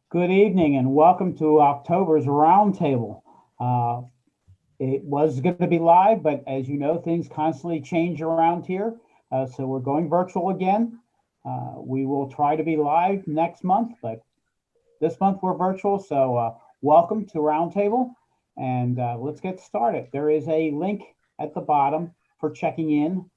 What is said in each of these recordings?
Good evening and welcome to October's Roundtable. It was going to be live, but as you know, things constantly change around here. So we're going virtual again. We will try to be live next month, but this month we're virtual. So welcome to Roundtable and let's get started. There is a link at the bottom for checking in.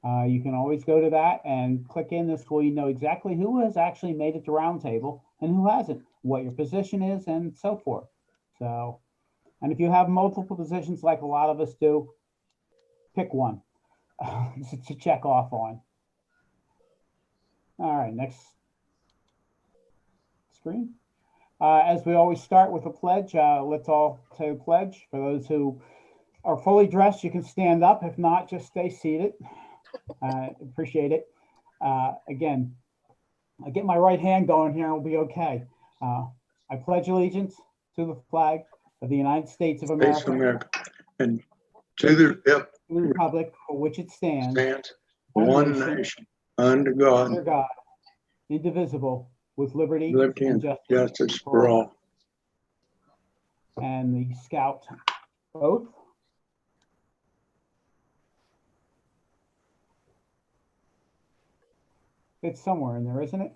You can always go to that and click in. This way you know exactly who has actually made it to Roundtable and who hasn't, what your position is, and so forth. So, and if you have multiple positions like a lot of us do, pick one to check off on. All right, next screen. As we always start with a pledge, let's all say a pledge. For those who are fully dressed, you can stand up. If not, just stay seated. Appreciate it. Again, I get my right hand going here, I'll be okay. I pledge allegiance to the flag of the United States of America, and to the republic for which it stands, one nation, under God, indivisible, with liberty and justice for all. And the Scout oath. It's somewhere in there, isn't it?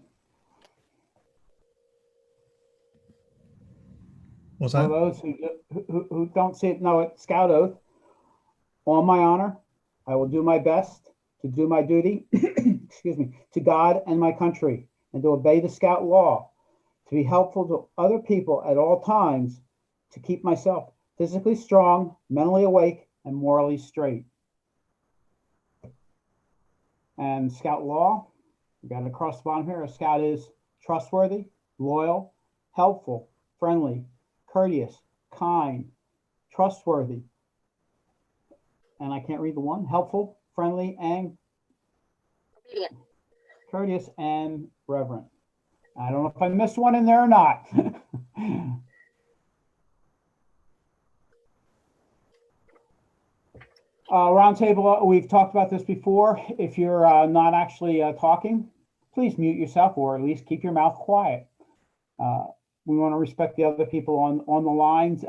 What's that? For those who don't see it, know it, Scout oath. On my honor, I will do my best to do my duty, excuse me, to God and my country, and to obey the Scout law, to be helpful to other people at all times, to keep myself physically strong, mentally awake, and morally straight. And Scout law, we got it across the bottom here. A Scout is trustworthy, loyal, helpful, friendly, courteous, kind, trustworthy, and I can't read the one, helpful, friendly, and courteous and reverent. I don't know if I missed one in there or not. Roundtable, we've talked about this before. If you're not actually talking, please mute yourself or at least keep your mouth quiet. We want to respect the other people on the lines.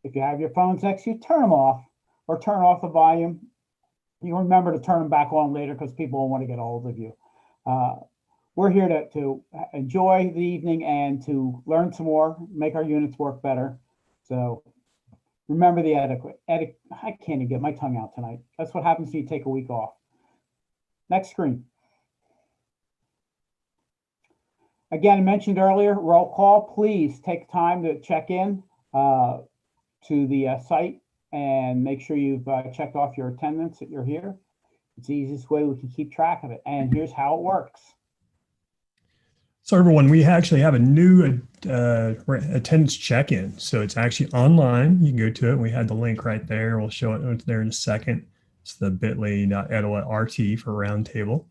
If you have your phones next to you, turn them off or turn off the volume. You remember to turn them back on later because people will want to get a hold of you. We're here to enjoy the evening and to learn some more, make our units work better. So remember the etiquette. I can't even get my tongue out tonight. That's what happens when you take a week off. Next screen. Again, I mentioned earlier, roll call. Please take time to check in to the site and make sure you've checked off your attendance that you're here. It's the easiest way we can keep track of it. And here's how it works. So everyone, we actually have a new attendance check-in. So it's actually online. You can go to it. We had the link right there. We'll show it there in a second. It's the bit.ly.etowah.rt for Roundtable.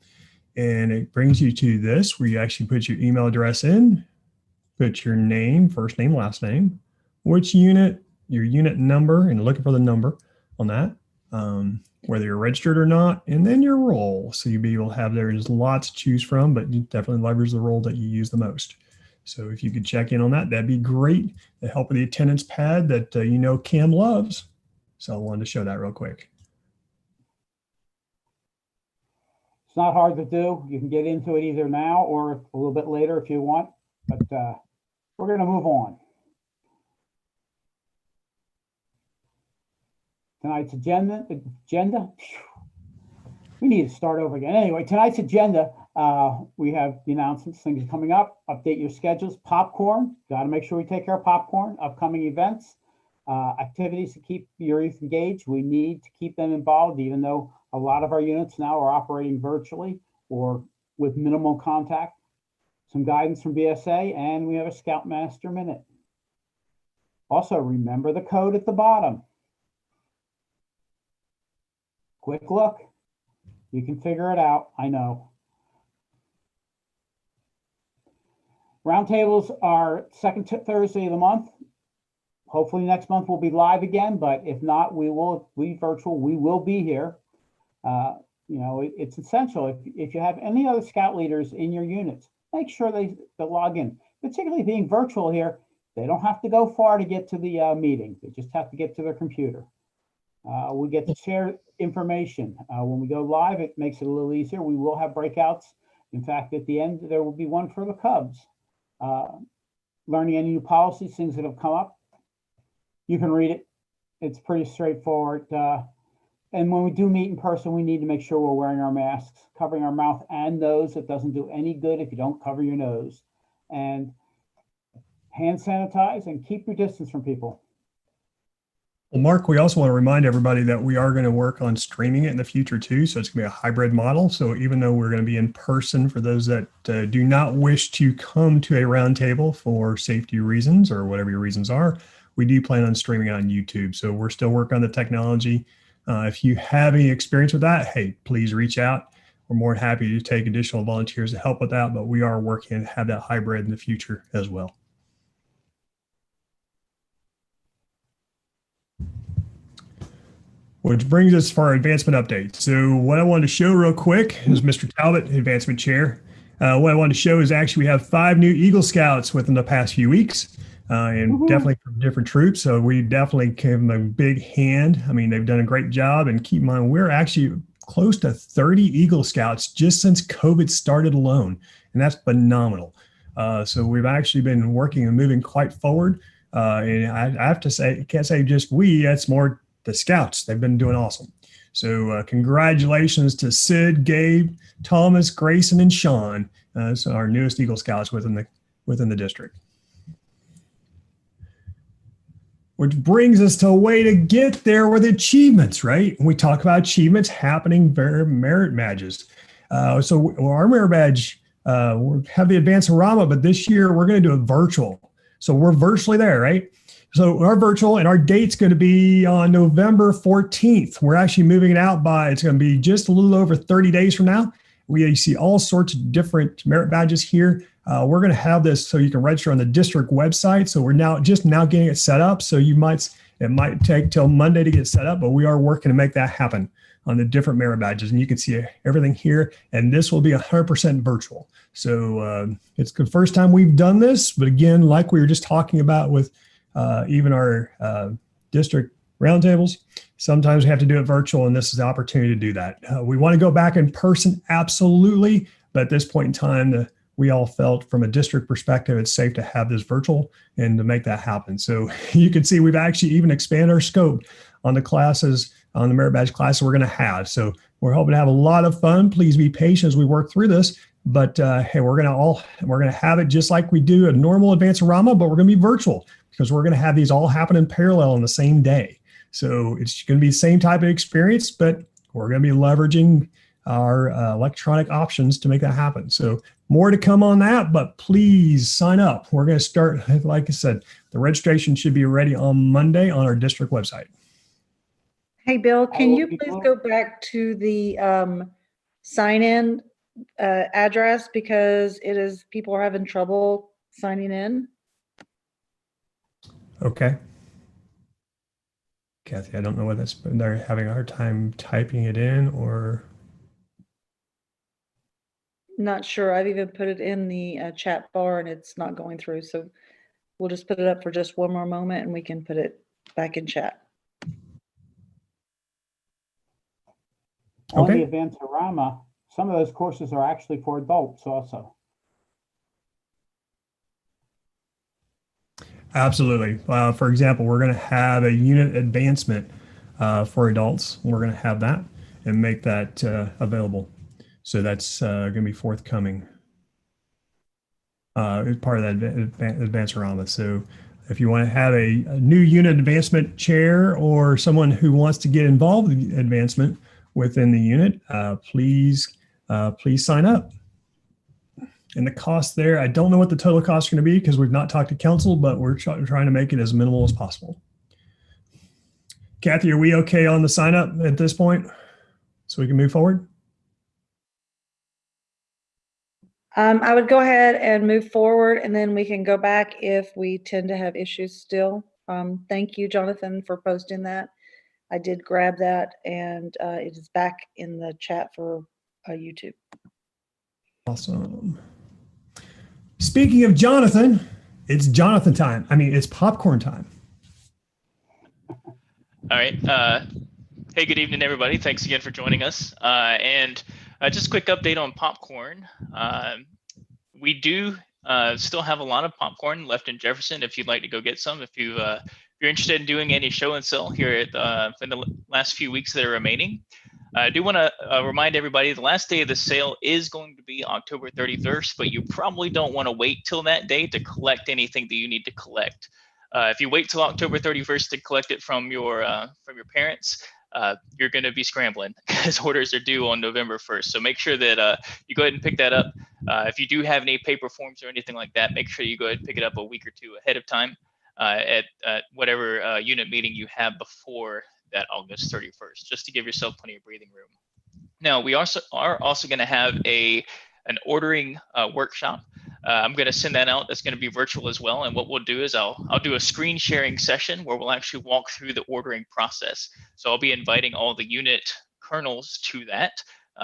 And it brings you to this where you actually put your email address in, put your name, first name, last name, which unit, your unit number, and looking for the number on that, whether you're registered or not, and then your role. So you'll be able to have, there's lots to choose from, but you definitely leverage the role that you use the most. So if you could check in on that, that'd be great. The help with the attendance pad that you know Kim loves. So I wanted to show that real quick. It's not hard to do. You can get into it either now or a little bit later if you want, but we're going to move on. Tonight's agenda, we need to start over again. Anyway, tonight's agenda, we have the announcements, things coming up, update your schedules, popcorn, got to make sure we take care of popcorn, upcoming events, activities to keep your youth engaged. We need to keep them involved, even though a lot of our units now are operating virtually or with minimal contact. Some guidance from BSA, and we have a Scoutmaster Minute. Also, remember the code at the bottom. Quick look. You can figure it out, I know. Roundtables are second Thursday of the month. Hopefully next month we'll be live again, but if not, we will be virtual. We will be here. You know, it's essential. If you have any other Scout leaders in your units, make sure they log in. particularly being virtual here, they don't have to go far to get to the meeting. They just have to get to their computer. We get to share information. When we go live, it makes it a little easier. We will have breakouts. In fact, at the end, there will be one for the Cubs. Learning any new policies, things that have come up. You can read it. It's pretty straightforward. And when we do meet in person, we need to make sure we're wearing our masks, covering our mouth and nose. It doesn't do any good if you don't cover your nose. And hand sanitize and keep your distance from people. Well, Mark, we also want to remind everybody that we are going to work on streaming it in the future too. So it's going to be a hybrid model. So even though we're going to be in person, for those that do not wish to come to a roundtable for safety reasons or whatever your reasons are, we do plan on streaming it on YouTube. So we're still working on the technology. If you have any experience with that, hey, please reach out. We're more than happy to take additional volunteers to help with that, but we are working to have that hybrid in the future as well. Which brings us to our advancement update. So what I wanted to show real quick is Mr. Talbot, advancement chair. What I wanted to show is actually we have 5 new Eagle Scouts within the past few weeks, and definitely from different troops. So we definitely give them a big hand. I mean, they've done a great job, and keep in mind, we're actually close to 30 Eagle Scouts just since COVID started alone, and that's phenomenal. So we've actually been working and moving quite forward. And I have to say, I can't say just we, it's more the Scouts. They've been doing awesome. So congratulations to Sid, Gabe, Thomas, Grayson, and Sean. So our newest Eagle Scouts within the district. Which brings us to a way to get there with achievements, right? We talk about achievements happening via merit badges. So our merit badge, we have the Advance-A-Rama, but this year we're going to do it virtual. So we're virtually there, right? So our virtual, and our date's going to be on November 14th. We're actually moving it out it's going to be just a little over 30 days from now. We see all sorts of different merit badges here. We're going to have this so you can register on the district website. So we're now getting it set up. So it might take till Monday to get set up, but we are working to make that happen on the different merit badges. And you can see everything here. And this will be 100% virtual. So it's the first time we've done this. But again, like we were just talking about with even our district roundtables, sometimes we have to do it virtual, and this is the opportunity to do that. We want to go back in person, absolutely, but at this point in time, we all felt from a district perspective, it's safe to have this virtual and to make that happen. So you can see we've actually even expanded our scope on the classes, on the merit badge classes we're going to have. So we're hoping to have a lot of fun. Please be patient as we work through this. But hey, we're going to have it just like we do a normal Advance-A-Rama, but we're going to be virtual because we're going to have these all happen in parallel on the same day. So it's going to be the same type of experience, but we're going to be leveraging our electronic options to make that happen. So more to come on that, but please sign up. We're going to start, like I said, the registration should be ready on Monday on our district website. Hey, Bill, can you please go back to the sign-in address, because people are having trouble signing in? Okay. Kathy, I don't know whether they're having a hard time typing it in or. Not sure. I've even put it in the chat bar and it's not going through. So we'll just put it up for just one more moment and we can put it back in chat. On the Advance-A-Rama, some of those courses are actually for adults also. Absolutely. For example, we're going to have a unit advancement for adults. We're going to have that and make that available. So that's going to be forthcoming. It's part of that Advance-A-Rama. So if you want to have a new unit advancement chair or someone who wants to get involved in advancement within the unit, please sign up. And the cost there, I don't know what the total cost is going to be because we've not talked to council, but we're trying to make it as minimal as possible. Kathy, are we okay on the sign up at this point so we can move forward? I would go ahead and move forward and then we can go back if we tend to have issues still. Thank you, Jonathan, for posting that. I did grab that and it is back in the chat for YouTube. Awesome. Speaking of Jonathan, it's Jonathan time. I mean, it's popcorn time. All right. Hey, good evening, everybody. Thanks again for joining us. And just a quick update on popcorn. We do still have a lot of popcorn left in Jefferson if you'd like to go get some. If you're interested in doing any show and sell here at in the last few weeks that are remaining. I do want to remind everybody the last day of the sale is going to be October 31st, but you probably don't want to wait till that day to collect anything that you need to collect. If you wait till October 31st to collect it from your parents, you're going to be scrambling because orders are due on November 1st. So make sure that you go ahead and pick that up. If you do have any paper forms or anything like that, make sure you go ahead and pick it up a week or two ahead of time at whatever unit meeting you have before that August 31st, just to give yourself plenty of breathing room. Now, we are also going to have an ordering workshop. I'm going to send that out. That's going to be virtual as well. And what we'll do is I'll do a screen sharing session where we'll actually walk through the ordering process. So I'll be inviting all the unit colonels to that.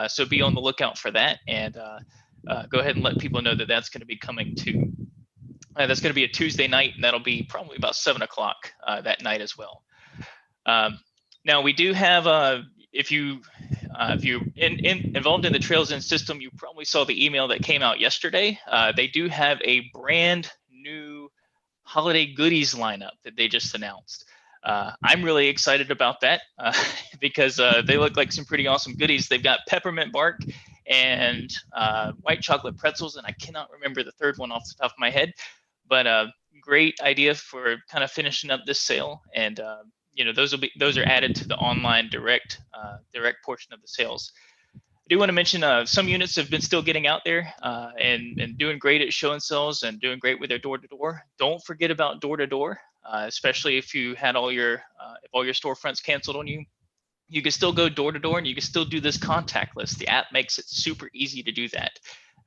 So be on the lookout for that, and go ahead and let people know that that's going to be coming to. That's going to be a Tuesday night, and that'll be probably about 7 o'clock that night as well. Now we do have, if you're involved in the Trails In system, you probably saw the email that came out yesterday. They do have a brand new holiday goodies lineup that they just announced. I'm really excited about that because they look like some pretty awesome goodies. They've got peppermint bark and white chocolate pretzels, and I cannot remember the third one off the top of my head, but great idea for kind of finishing up this sale. And those are added to the online direct portion of the sales. I do want to mention some units have been still getting out there and doing great at show and sells and doing great with their door-to-door. Don't forget about door-to-door, especially if you had all your storefronts canceled on you. You can still go door-to-door and you can still do this contactless. The app makes it super easy to do that.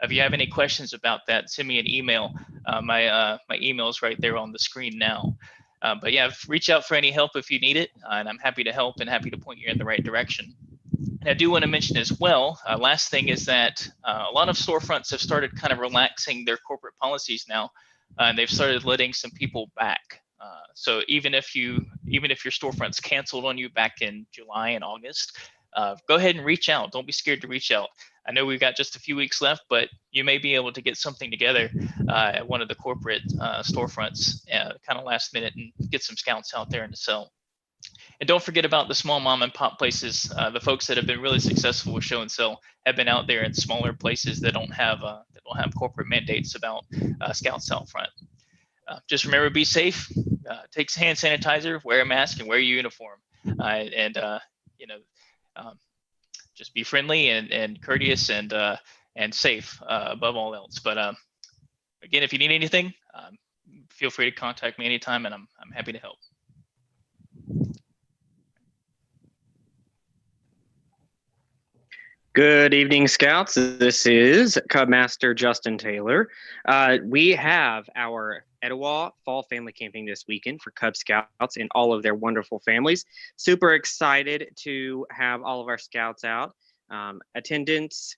If you have any questions about that, send me an email. My email is right there on the screen now. But yeah, reach out for any help if you need it, and I'm happy to help and happy to point you in the right direction. And I do want to mention as well, last thing is that a lot of storefronts have started kind of relaxing their corporate policies now, and they've started letting some people back. So even if your storefront's canceled on you back in July and August, go ahead and reach out. Don't be scared to reach out. I know we've got just a few weeks left, but you may be able to get something together at one of the corporate storefronts kind of last minute and get some scouts out there and to sell. And don't forget about the small mom and pop places. The folks that have been really successful with show and sell have been out there in smaller places that don't have corporate mandates about scouts out front. Just remember, be safe. Take hand sanitizer, wear a mask, and wear your uniform. Just be friendly and courteous and safe above all else. But again, if you need anything, feel free to contact me anytime, and I'm happy to help. Good evening, Scouts. This is Cub Master Justin Taylor. We have our Etowah Fall Family Camping this weekend for Cub Scouts and all of their wonderful families. Super excited to have all of our Scouts out. Attendance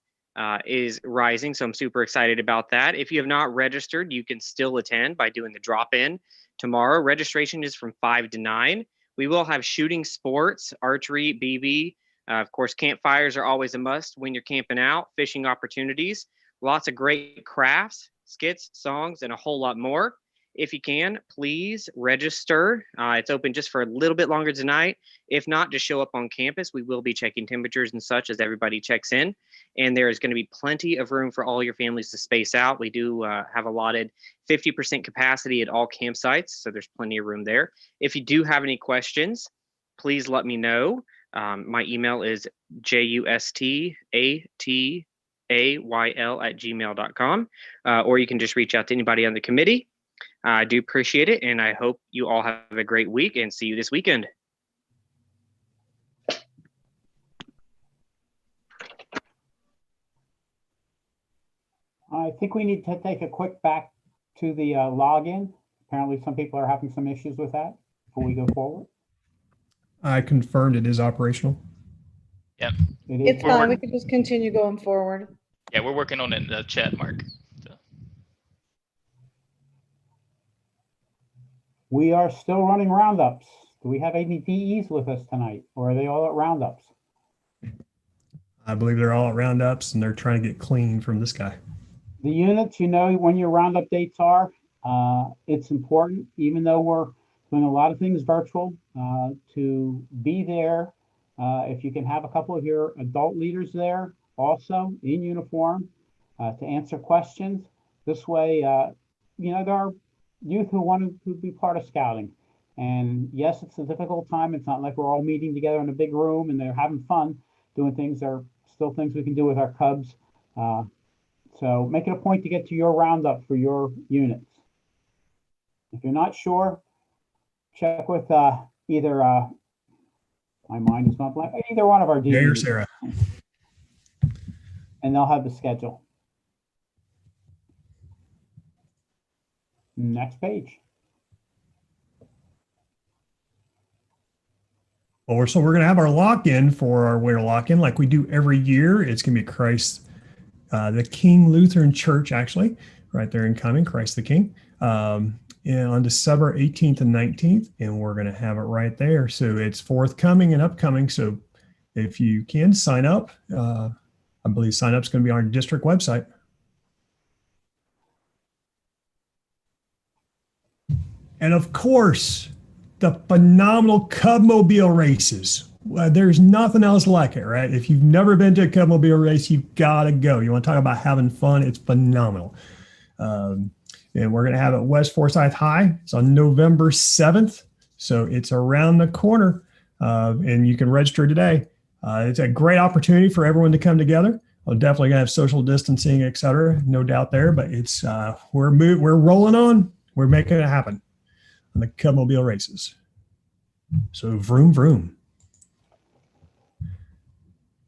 is rising, so I'm super excited about that. If you have not registered, you can still attend by doing the drop-in tomorrow. Registration is from 5 to 9. We will have shooting sports, archery, BB. Of course, campfires are always a must when you're camping out, fishing opportunities, lots of great crafts, skits, songs, and a whole lot more. If you can, please register. It's open just for a little bit longer tonight. If not, just show up on campus. We will be checking temperatures and such as everybody checks in. And there is going to be plenty of room for all your families to space out. We do have allotted 50% capacity at all campsites, so there's plenty of room there. If you do have any questions, please let me know. My email is justatayl@gmail.com, or you can just reach out to anybody on the committee. I do appreciate it, and I hope you all have a great week and see you this weekend. I think we need to take a quick back to the login. Apparently some people are having some issues with that before we go forward. I confirmed it is operational. Yep. It's fine. We can just continue going forward. Yeah, we're working on it in the chat, Mark. So. We are still running roundups. Do we have any DEs with us tonight, or are they all at roundups? I believe they're all at roundups and they're trying to get clean from this guy. The units, when your roundup dates are, it's important, even though we're doing a lot of things virtual, to be there. If you can have a couple of your adult leaders there also in uniform to answer questions. This way, there are youth who want to be part of scouting. And yes, it's a difficult time. It's not like we're all meeting together in a big room and they're having fun doing things. There are still things we can do with our cubs. So make it a point to get to your roundup for your units. If you're not sure, check with either, my mind is not blank, either one of our DEs. Jay or Sarah. And they'll have the schedule. Next page. Well, we're going to have our lock-in for our winter lock-in like we do every year. It's going to be Christ the King Lutheran Church, actually, right there in Cumming, Christ the King, and on December 18th and 19th, and we're going to have it right there. So it's forthcoming and upcoming. So if you can sign up, I believe sign up is going to be on our district website. And of course, the phenomenal Cubmobile races. There's nothing else like it, right? If you've never been to a Cubmobile race, you've got to go. You want to talk about having fun? It's phenomenal. And we're going to have it at West Forsyth High. It's on November 7th. So it's around the corner, and you can register today. It's a great opportunity for everyone to come together. We're definitely going to have social distancing, et cetera, no doubt there. But it's we're rolling on. We're making it happen on the Cubmobile races. So vroom, vroom.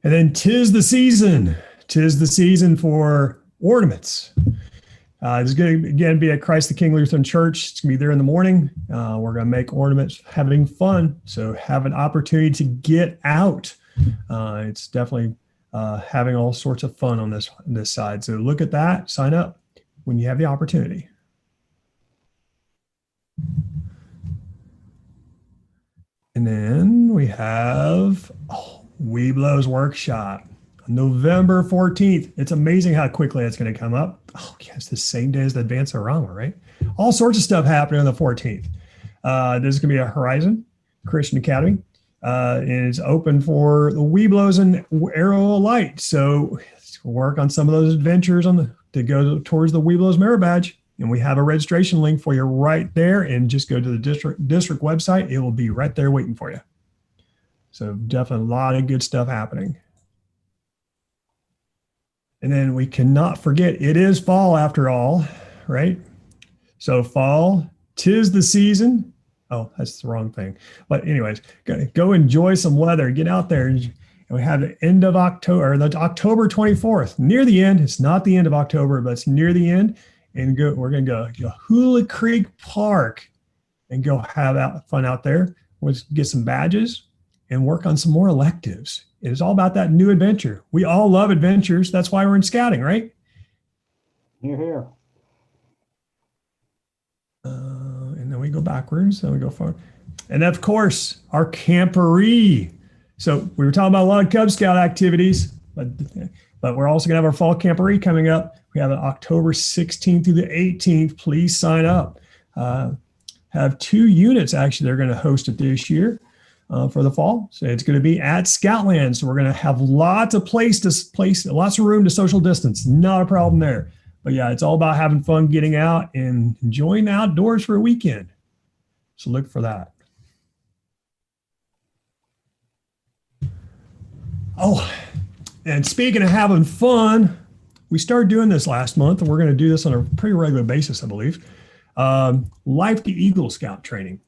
And then 'tis the season. 'Tis the season for ornaments. It's going to, again, be at Christ the King Lutheran Church. It's going to be there in the morning. We're going to make ornaments, having fun. So have an opportunity to get out. It's definitely having all sorts of fun on this side. So look at that. Sign up when you have the opportunity. And then we have Weeblo's Workshop, November 14th. It's amazing how quickly it's going to come up. Oh, yeah, it's the same day as the Advanced Arama, right? All sorts of stuff happening on the 14th. There's going to be a Horizon Christian Academy. And it's open for the Weeblos and Arrow Light. So let's work on some of those adventures to go towards the Weeblos Merit Badge. And we have a registration link for you right there. And just go to the district website. It will be right there waiting for you. So definitely a lot of good stuff happening. And then we cannot forget, it is fall after all, right? So fall, 'tis the season. Oh, that's the wrong thing. But anyways, go enjoy some weather. Get out there. And we have the end of October, or the October 24th, near the end. It's not the end of October, but it's near the end. And we're going to go Hula Creek Park and go have fun out there. We'll get some badges and work on some more electives. It is all about that new adventure. We all love adventures. That's why we're in scouting, right? Here, here. And then we go backwards, then we go forward. And of course, our camporee. So we were talking about a lot of Cub Scout activities, but we're also going to have our fall camporee coming up. We have it October 16th through the 18th. Please sign up. Have 2 units, actually, they're going to host it this year. For the fall. So it's going to be at Scoutland. So we're going to have lots of lots of room to social distance. Not a problem there. But yeah, it's all about having fun, getting out and enjoying the outdoors for a weekend. So look for that. Oh, and speaking of having fun, we started doing this last month, and we're going to do this on a pretty regular basis, I believe. Life to Eagle Scout training.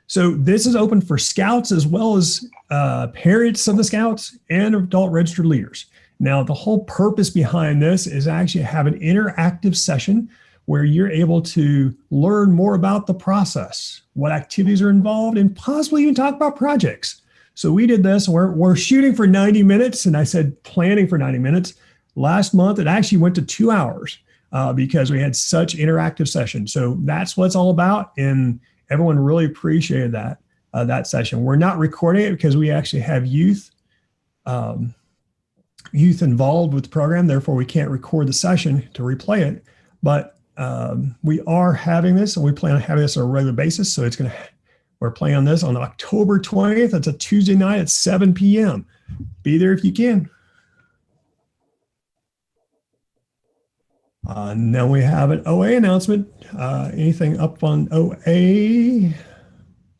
So this is open for scouts as well as parents of the scouts and adult registered leaders. Now, the whole purpose behind this is actually have an interactive session where you're able to learn more about the process, what activities are involved, and possibly even talk about projects. So we did this. We're shooting for 90 minutes, and I said planning for 90 minutes. Last month, it actually went to 2 hours because we had such interactive sessions. So that's what it's all about. And everyone really appreciated that session. We're not recording it because we actually have youth involved with the program. Therefore, we can't record the session to replay it. But we are having this, and we plan on having this on a regular basis. So we're planning on this on October 20th. It's a Tuesday night at 7 p.m. Be there if you can. Now we have an OA announcement. Anything up on OA?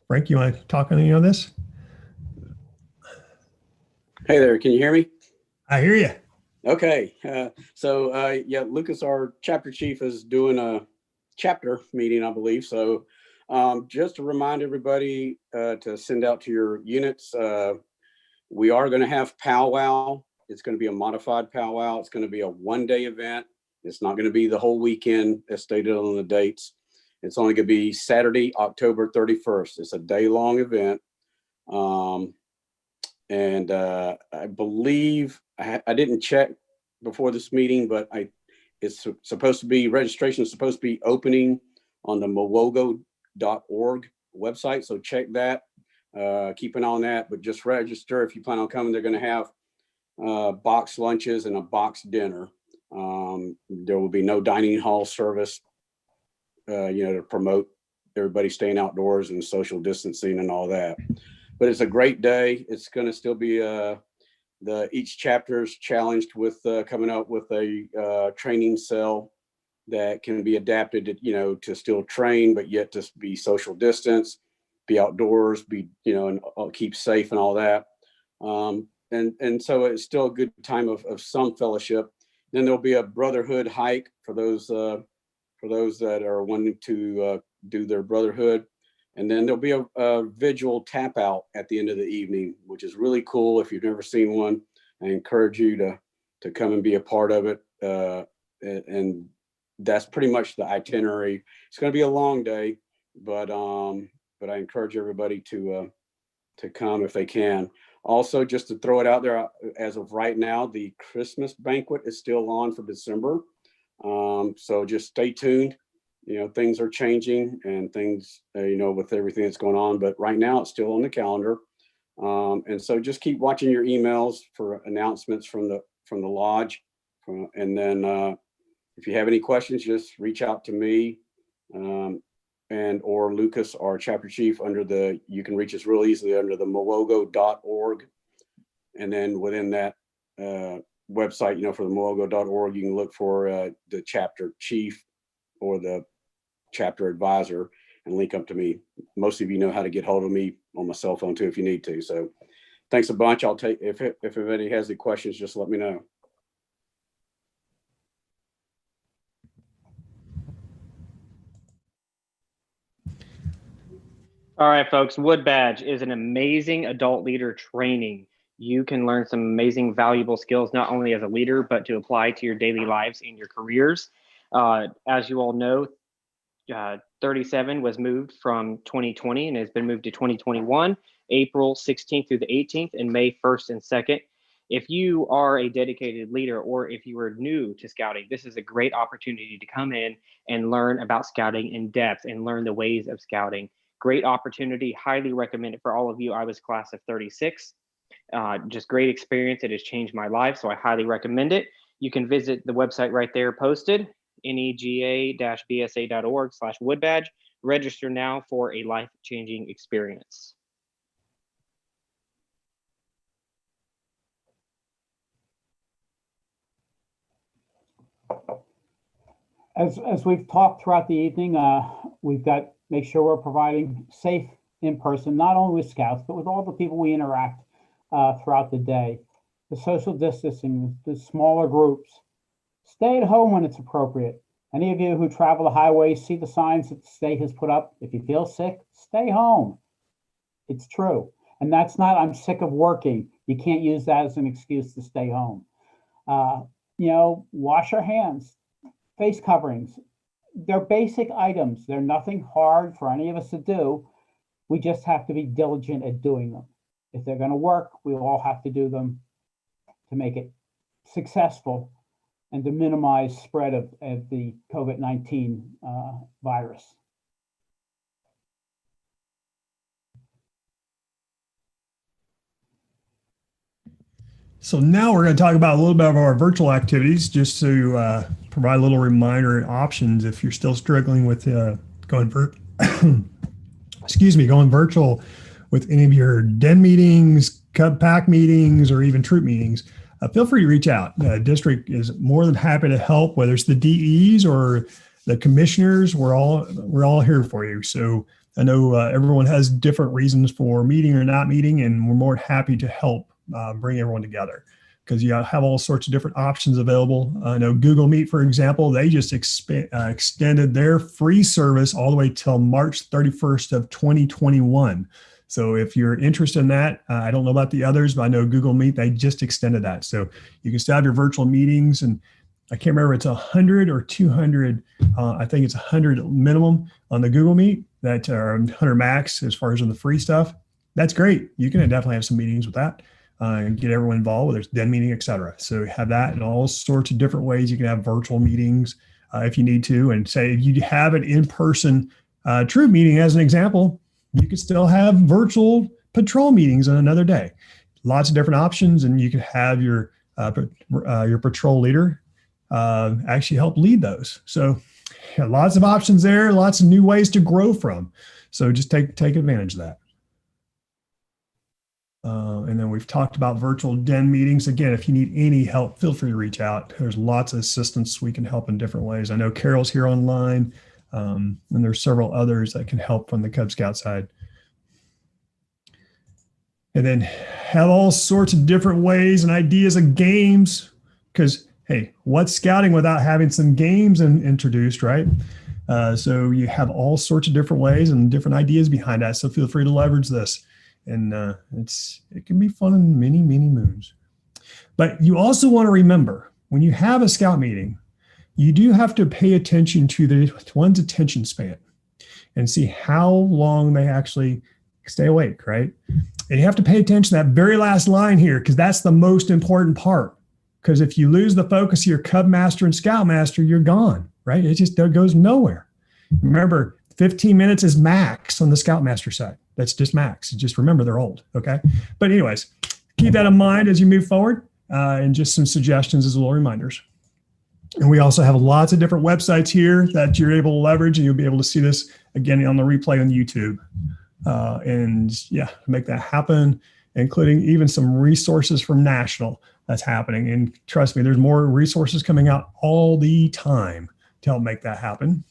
Frank, you want to talk on any of this? Hey there, can you hear me? I hear you. Okay, yeah, Lucas, our chapter chief, is doing a chapter meeting, I believe. So just to remind everybody to send out to your units, we are going to have powwow. It's going to be a modified powwow. It's going to be a one-day event. It's not going to be the whole weekend as stated on the dates. It's only going to be Saturday, October 31st. It's a day-long event. I believe I didn't check before this meeting, but it's supposed to be, registration is supposed to be opening on the mowogo.org website. So check that, keep an eye on that, but just register if you plan on coming. They're going to have box lunches and a box dinner. There will be no dining hall service, to promote everybody staying outdoors and social distancing and all that. But it's a great day. It's going to still be each chapter is challenged with coming up with a training cell that can be adapted to, to still train, but yet to be social distance, be outdoors, and keep safe and all that. And so it's still a good time of some fellowship. Then there'll be a brotherhood hike for those that are wanting to do their brotherhood. And then there'll be a vigil tap out at the end of the evening, which is really cool. If you've never seen one, I encourage you to come and be a part of it. And that's pretty much the itinerary. It's going to be a long day, but I encourage everybody to come if they can. Also, just to throw it out there, as of right now, the Christmas banquet is still on for December. So just stay tuned. Things are changing and things, with everything that's going on, but right now it's still on the calendar. And so just keep watching your emails for announcements from the lodge. And then if you have any questions, just reach out to me and or Lucas, our chapter chief, you can reach us real easily under the mowogo.org. And then within that website, for the mowogo.org, you can look for the chapter chief or the chapter advisor and link up to me. Most of you know how to get hold of me on my cell phone too, if you need to. So thanks a bunch. I'll take, if anybody has any questions, just let me know. All right, folks, Wood Badge is an amazing adult leader training. You can learn some amazing, valuable skills, not only as a leader, but to apply to your daily lives and your careers. As you all know, 37 was moved from 2020 and has been moved to 2021, April 16th through the 18th and May 1st and 2nd. If you are a dedicated leader or if you are new to scouting, this is a great opportunity to come in and learn about scouting in depth and learn the ways of scouting. Great opportunity, highly recommend it for all of you. I was class of 36. Just great experience. It has changed my life, so I highly recommend it. You can visit the website right there posted, nega-bsa.org/woodbadge. Register now for a life-changing experience. As we've talked throughout the evening, we've got make sure we're providing safe in person, not only with scouts, but with all the people we interact throughout the day. The social distancing, the smaller groups. Stay at home when it's appropriate. Any of you who travel the highways see the signs that the state has put up. If you feel sick, stay home. It's true. And that's not, I'm sick of working. You can't use that as an excuse to stay home. Wash our hands, face coverings. They're basic items. They're nothing hard for any of us to do. We just have to be diligent at doing them. If they're going to work, we all have to do them to make it successful and to minimize spread of the COVID-19 virus. So now we're going to talk about a little bit of our virtual activities, just to provide a little reminder and options if you're still struggling with going going virtual with any of your den meetings, Cub Pack meetings, or even troop meetings. Feel free to reach out. District is more than happy to help, whether it's the DEs or the commissioners. We're all here for you. So I know everyone has different reasons for meeting or not meeting, and we're more than happy to help bring everyone together, because you have all sorts of different options available. I know Google Meet, for example, they just extended their free service all the way till March 31st of 2021. So if you're interested in that, I don't know about the others, but I know Google Meet, they just extended that. So you can still have your virtual meetings, and I can't remember if it's 100 or 200. I think it's 100 minimum on the Google Meet, that are 100 max as far as on the free stuff. That's great. You can definitely have some meetings with that. And get everyone involved, whether it's den meeting, et cetera. So have that in all sorts of different ways. You can have virtual meetings if you need to. And say if you have an in-person troop meeting, as an example, you could still have virtual patrol meetings on another day. Lots of different options, and you can have your patrol leader actually help lead those. So lots of options there, lots of new ways to grow from. So just take advantage of that. And then we've talked about virtual den meetings. Again, if you need any help, feel free to reach out. There's lots of assistance. We can help in different ways. I know Carol's here online, and there's several others that can help from the Cub Scout side. And then have all sorts of different ways and ideas of games, because, hey, what's scouting without having some games introduced, right? So you have all sorts of different ways and different ideas behind that. So feel free to leverage this. And it can be fun in many, many moons. But you also want to remember, when you have a scout meeting, you do have to pay attention to one's attention span and see how long they actually stay awake, right? And you have to pay attention to that very last line here, because that's the most important part. Because if you lose the focus of your Cub Master and Scout Master, you're gone, right? It just goes nowhere. Remember, 15 minutes is max on the Scout Master side. That's just max. Just remember, they're old. Okay. But anyways, keep that in mind as you move forward, and just some suggestions as little reminders. And we also have lots of different websites here that you're able to leverage, and you'll be able to see this again on the replay on YouTube. And yeah, make that happen, including even some resources from National that's happening. And trust me, there's more resources coming out all the time to help make that happen.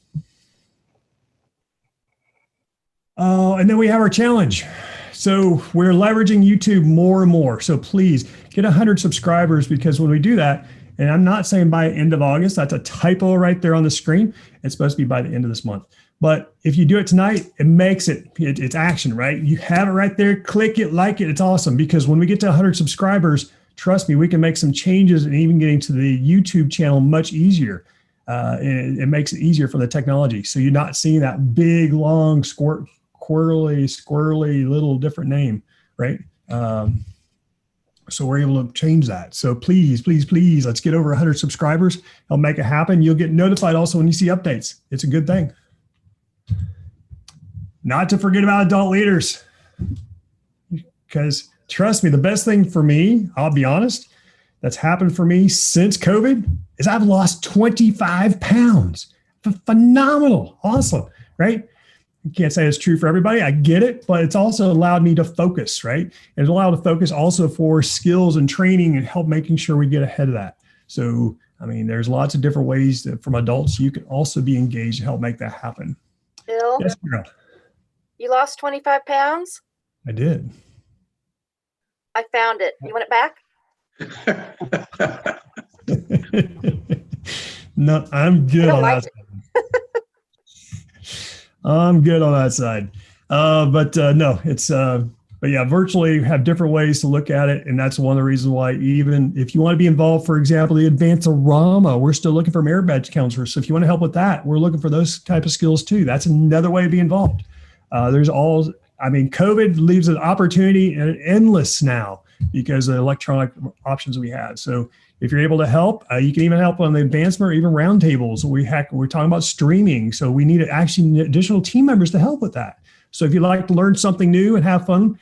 And then we have our challenge. So we're leveraging YouTube more and more. So please get 100 subscribers, because when we do that, and I'm not saying by end of August, that's a typo right there on the screen. It's supposed to be by the end of this month. But if you do it tonight, it makes it's action, right? You have it right there, click it, like it. It's awesome, because when we get to 100 subscribers, trust me, we can make some changes, and even getting to the YouTube channel much easier. It makes it easier for the technology. So you're not seeing that big, long, squirrely little different name, right? So we're able to change that. So please, let's get over 100 subscribers. I'll make it happen. You'll get notified also when you see updates. It's a good thing. Not to forget about adult leaders, because trust me, the best thing for me, I'll be honest, that's happened for me since COVID is I've lost 25 pounds. Phenomenal. Awesome. Right? I can't say it's true for everybody. I get it, but it's also allowed me to focus, right? And it's allowed to focus also for skills and training and help making sure we get ahead of that. So, I mean, there's lots of different ways that from adults, you can also be engaged to help make that happen. Bill, Yes, girl. you lost 25 pounds? I did. I found it. You want it back? No, I'm good on like that. I'm good on that side. No, it's, but yeah, virtually have different ways to look at it. And that's one of the reasons why, even if you want to be involved, for example, the Advance-A-Rama, we're still looking for merit badge counselors. So if you want to help with that, we're looking for those type of skills too. That's another way to be involved. COVID leaves an opportunity and endless now because of the electronic options we have. So if you're able to help, you can even help on the advancement or even roundtables. We're talking about streaming. So we need actually additional team members to help with that. So if you'd like to learn something new and have fun,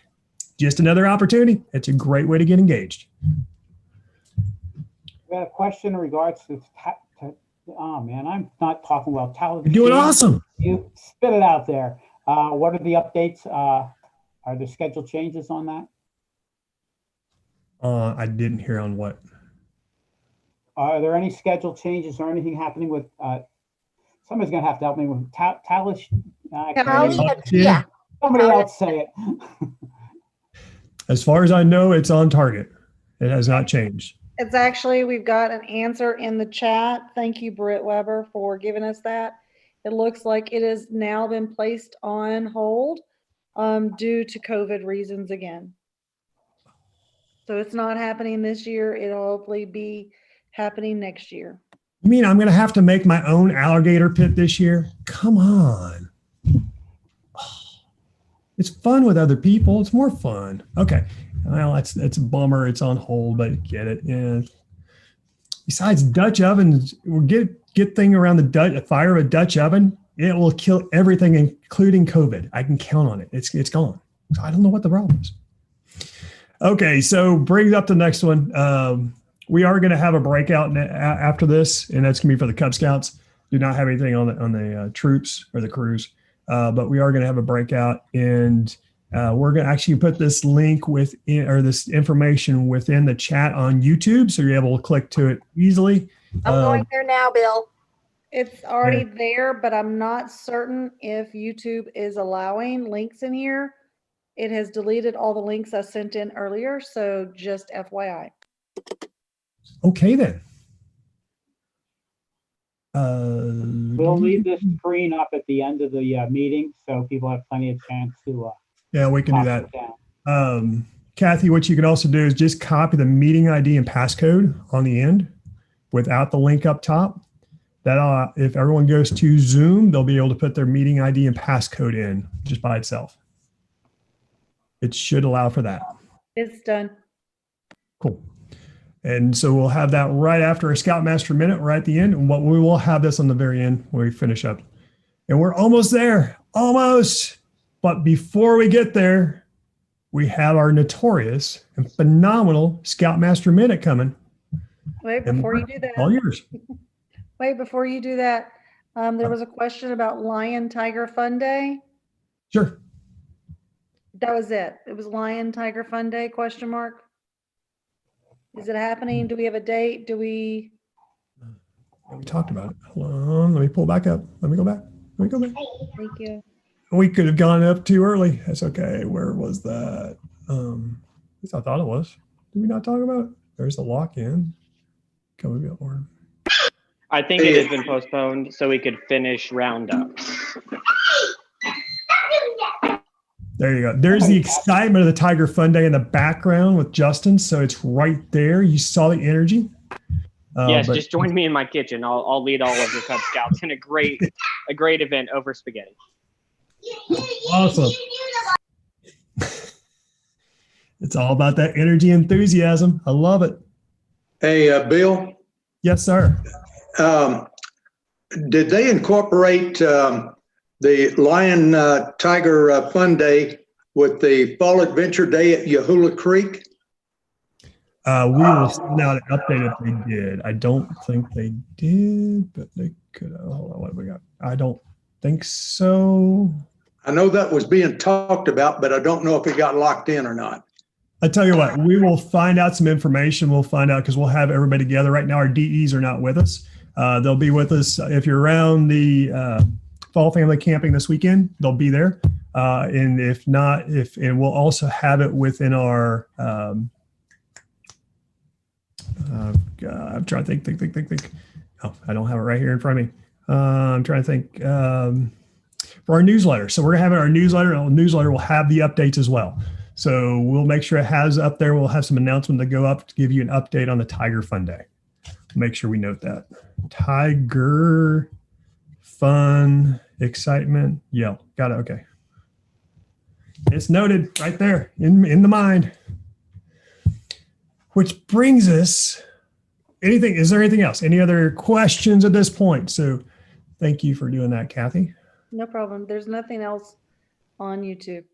just another opportunity. It's a great way to get engaged. got a question in regards to, oh man, I'm not talking well. You're doing awesome. You spit it out there. What are the updates? Are there scheduled changes on that? I didn't hear on what. Are there any scheduled changes or anything happening with, somebody's gonna have to help me with Talish. Yeah. Somebody else say it. As far as I know, it's on target. It has not changed. It's actually, we've got an answer in the chat. Thank you, Britt Weber, for giving us that. It looks like it has now been placed on hold due to COVID reasons again. So it's not happening this year. It'll hopefully be happening next year. You mean I'm going to have to make my own alligator pit this year? Come on. It's fun with other people. It's more fun. Okay. Well, it's a bummer. It's on hold, but get it. Yeah. Besides Dutch ovens, we'll get thing around the fire of a Dutch oven. It will kill everything, including COVID. I can count on it. It's gone. So I don't know what the problem is. Okay. So brings up the next one. We are going to have a breakout after this, and that's going to be for the Cub Scouts. Do not have anything on the troops or the crews, but we are going to have a breakout, and we're going to actually put this link within, or this information within the chat on YouTube, so you're able to click to it easily. I'm going there now, Bill. It's already there, but I'm not certain if YouTube is allowing links in here. It has deleted all the links I sent in earlier, so just FYI. Okay, then. We'll leave this screen up at the end of the meeting, so people have plenty of chance to. Yeah, we can do that. Kathy, what you can also do is just copy the meeting ID and passcode on the end without the link up top. That if everyone goes to Zoom, they'll be able to put their meeting ID and passcode in just by itself. It should allow for that. It's done. Cool. And so we'll have that right after a Scoutmaster Minute, right at the end. And we will have this on the very end when we finish up. And we're almost there, almost. But before we get there, we have our notorious and phenomenal Scoutmaster Minute coming. Wait, before you do that. All yours. Wait, before you do that, there was a question about Lion Tiger Fun Day. Sure. That was it. It was Lion Tiger Fun Day, question mark. Is it happening? Do we have a date? We talked about it. Hold on. Let me pull back up. Let me go back. Thank you. We could have gone up too early. That's okay. Where was that? At least I thought it was. Did we not talk about it? There's a lock-in. I think it has been postponed so we could finish roundup. There you go. There's the excitement of the Tiger Fun Day in the background with Justin. So it's right there. You saw the energy. Yes, just join me in my kitchen. I'll lead all of the Cub Scouts in a great event over spaghetti. Awesome. It's all about that energy, enthusiasm. I love it. Hey, Bill. Yes, sir. Did they incorporate the Lion Tiger Fun Day with the Fall Adventure Day at Yahula Creek? We will send out an update if they did. I don't think they did, but they could. Hold on, what have we got? I don't think so. I know that was being talked about, but I don't know if it got locked in or not. I tell you what, we will find out some information. We'll find out because we'll have everybody together. Right now, our DEs are not with us. They'll be with us if you're around the Fall Family Camping this weekend. They'll be there, and if not, and we'll also have it within our. I'm trying to think. Oh, I don't have it right here in front of me. I'm trying to think for our newsletter. So we're gonna have it in our newsletter, and our newsletter will have the updates as well. So we'll make sure it has up there. We'll have some announcement to go up to give you an update on the Tiger Fun Day. Make sure we note that. Tiger Fun Excitement. Yeah, got it. Okay. It's noted right there in the mind. Which brings us, is there anything else? Any other questions at this point? So thank you for doing that, Kathy. No problem. There's nothing else on YouTube.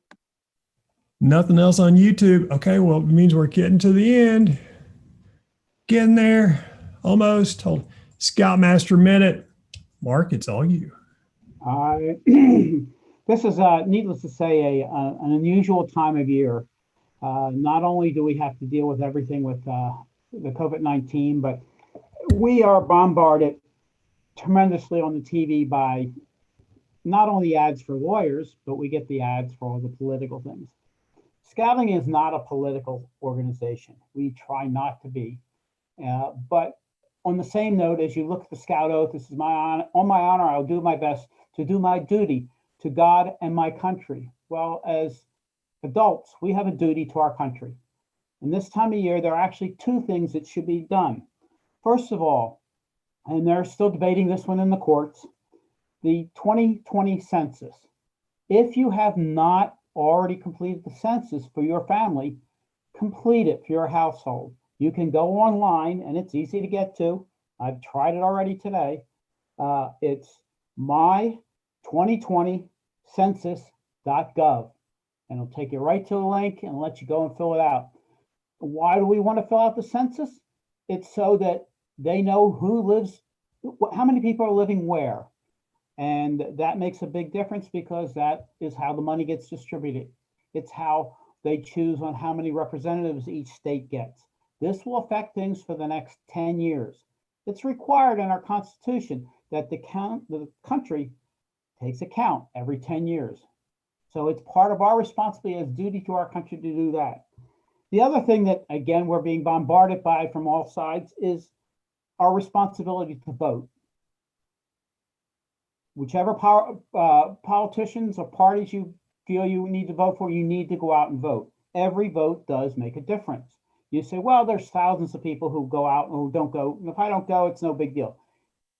Nothing else on YouTube. Okay, well, it means we're getting to the end. Getting there. almost. Hold Scoutmaster Minute. Mark, it's all you. This is, needless to say, an unusual time of year. Not only do we have to deal with everything with the COVID-19, but we are bombarded tremendously on the TV by not only ads for lawyers, but we get the ads for all the political things. Scouting is not a political organization. We try not to be. But on the same note, as you look at the Scout Oath, this is my honor. On my honor, I'll do my best to do my duty to God and my country. Well, as adults, we have a duty to our country. And this time of year, there are actually two things that should be done. First of all, and they're still debating this one in the courts, the 2020 census. If you have not already completed the census for your family, complete it for your household. You can go online and it's easy to get to. I've tried it already today. It's my2020census.gov. And it'll take you right to the link and let you go and fill it out. Why do we want to fill out the census? It's so that they know who lives, how many people are living where. And that makes a big difference because that is how the money gets distributed. It's how they choose on how many representatives each state gets. This will affect things for the next 10 years. It's required in our Constitution that the country takes a count every 10 years. So it's part of our responsibility as duty to our country to do that. The other thing that, again, we're being bombarded by from all sides is our responsibility to vote. Whichever politicians or parties you feel you need to vote for, you need to go out and vote. Every vote does make a difference. You say, well, there's thousands of people who go out and who don't go. And if I don't go, it's no big deal.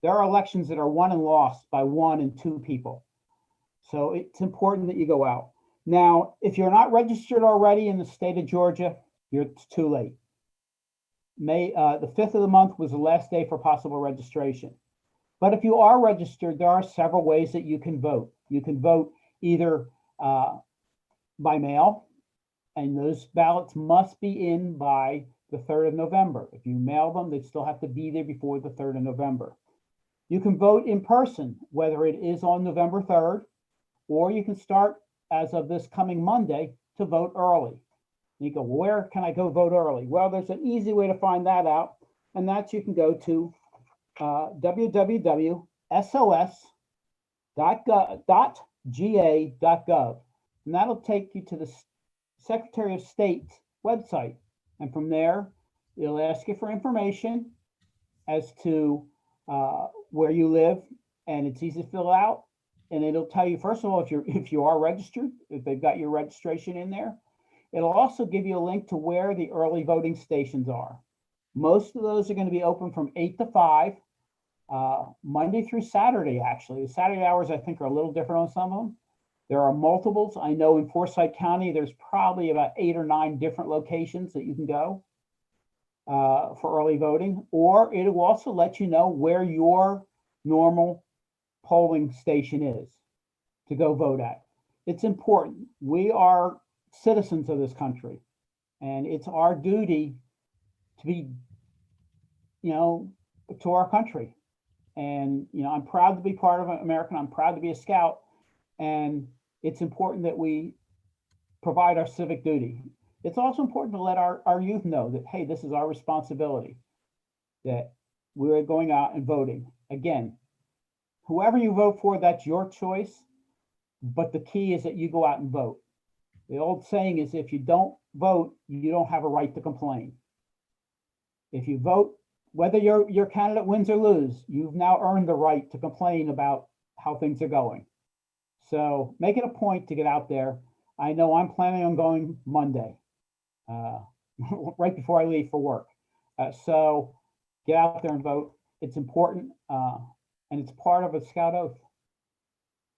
There are elections that are won and lost by 1 and 2 people. So it's important that you go out. Now, if you're not registered already in the state of Georgia, it's too late. The 5th of the month was the last day for possible registration. But if you are registered, there are several ways that you can vote. You can vote either by mail, and those ballots must be in by the 3rd of November. If you mail them, they still have to be there before the 3rd of November. You can vote in person, whether it is on November 3rd, or you can start as of this coming Monday to vote early. You go, where can I go vote early? Well, there's an easy way to find that out, and that's you can go to www.sos.ga.gov, and that'll take you to the Secretary of State's website. And from there, it'll ask you for information as to where you live, and it's easy to fill out. And it'll tell you, first of all, if you are registered, if they've got your registration in there. It'll also give you a link to where the early voting stations are. Most of those are going to be open from 8 to 5, Monday through Saturday, actually. The Saturday hours, I think, are a little different on some of them. There are multiples. I know in Forsyth County, there's probably about 8 or 9 different locations that you can go for early voting. Or it will also let you know where your normal polling station is to go vote at. It's important. We are citizens of this country, and it's our duty to be, to our country. And, I'm proud to be part of America. I'm proud to be a Scout. And it's important that we provide our civic duty. It's also important to let our youth know that, hey, this is our responsibility, that we're going out and voting. Again, whoever you vote for, that's your choice. But the key is that you go out and vote. The old saying is, if you don't vote, you don't have a right to complain. If you vote, whether your candidate wins or loses, you've now earned the right to complain about how things are going. So make it a point to get out there. I know I'm planning on going Monday, right before I leave for work. So get out there and vote. It's important, and it's part of a Scout Oath.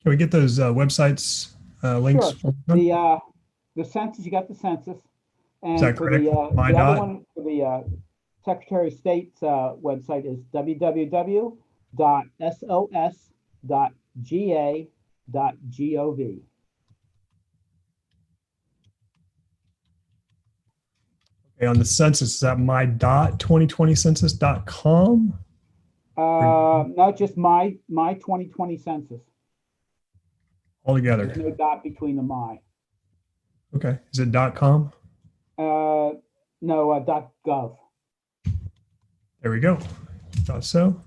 Can we get those websites links? Sure. The census, you got the census. And Is that for correct? the other one, for the Secretary of State's website is www.sos.ga.gov. on the census, is that my.2020census.com? No, just my 2020 census. All There's together. no dot between the my. Okay. Is it .com? No, .gov. There we go. Thought so.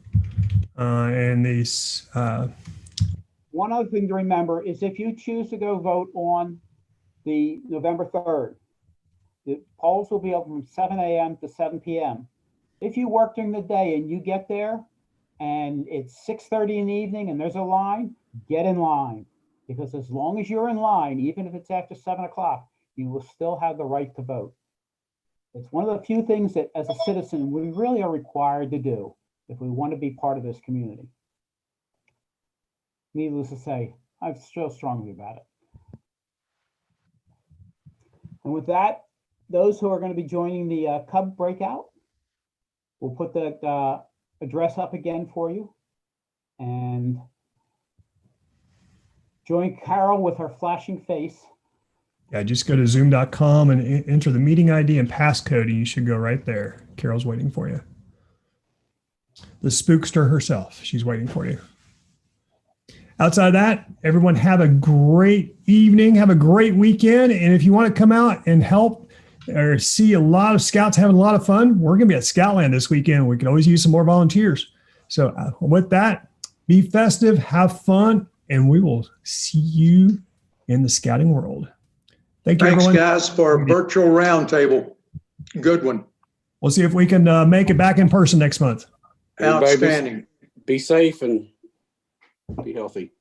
And these, One other thing to remember is if you choose to go vote on the November 3rd, the polls will be open from 7 a.m. to 7 p.m. If you work during the day and you get there and it's 6:30 in the evening and there's a line, get in line. Because as long as you're in line, even if it's after 7 o'clock, you will still have the right to vote. It's one of the few things that as a citizen, we really are required to do if we want to be part of this community. Needless to say, I feel strongly about it. And with that, those who are going to be joining the Cub breakout, we'll put that address up again for you. And join Carol with her flashing face. yeah, just go to zoom.com and enter the meeting ID and passcode, and you should go right there. Carol's waiting for you. The spookster herself, she's waiting for you. Outside of that, everyone have a great evening, have a great weekend. And if you want to come out and help or see a lot of scouts having a lot of fun, we're going to be at Scoutland this weekend. We can always use some more volunteers. So with that, be festive, have fun, and we will see you in the scouting world. Thank you, Thanks, everyone. guys, for a virtual roundtable. Good one. We'll see if we can make it back in person next month. Everybody Outstanding. be safe and be healthy.